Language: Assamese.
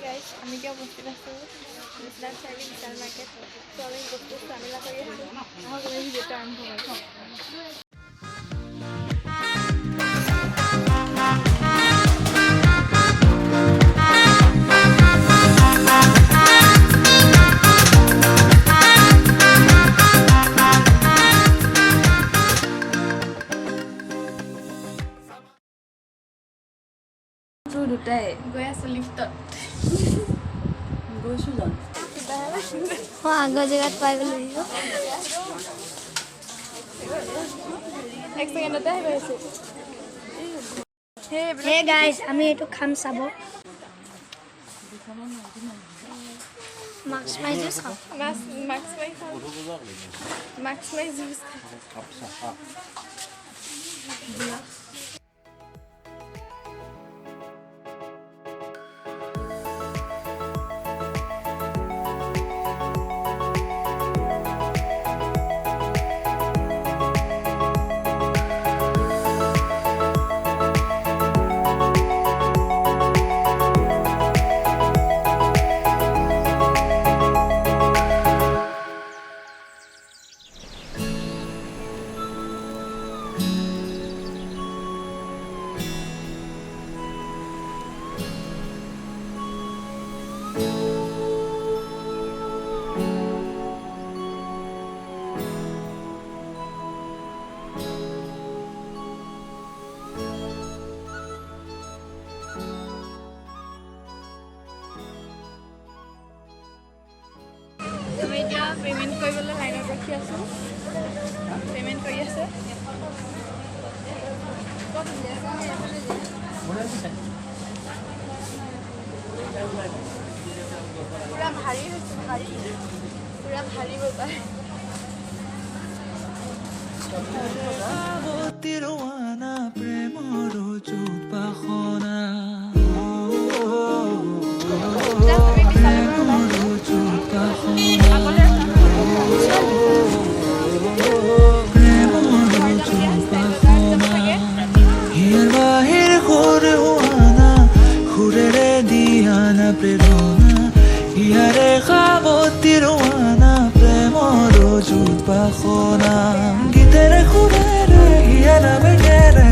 গাইজ আমি কিয় উপস্থিত আছোঁ বিশ্বনাথ চাৰিআলি বিশাল মাৰ্কেট তো আমি বস্তু চামিলা কৰি আছোঁ আহক আমি ভিডিঅ'টো আৰম্ভ কৰোঁ দুটাই গৈ আছোঁ লিফ্টত গৈছোঁ জানো আগৰ জেগাত পাই গ'লো এক ছেকেণ্ডতে আহি পাইছোঁ হে গাইজ আমি এইটো খাম চাব মাস্ক মাৰি জুচ খাওঁ মাস্ক মাৰি জুচ আমি এতিয়া পে'মেণ্ট কৰিবলৈ লাইনত ৰখি আছোঁ পে'মেণ্ট কৰি আছে পূৰা ভাৰী হৈছে পূৰা ভাৰী বজাৰ প্ৰেমৰ চুপাখনা প্ৰেৰণা ইয়াৰে সাৱতীৰ ৱানা প্ৰেমৰ চুপাখনা গীতেৰে সুৰেৰে হিয়া নামেৰে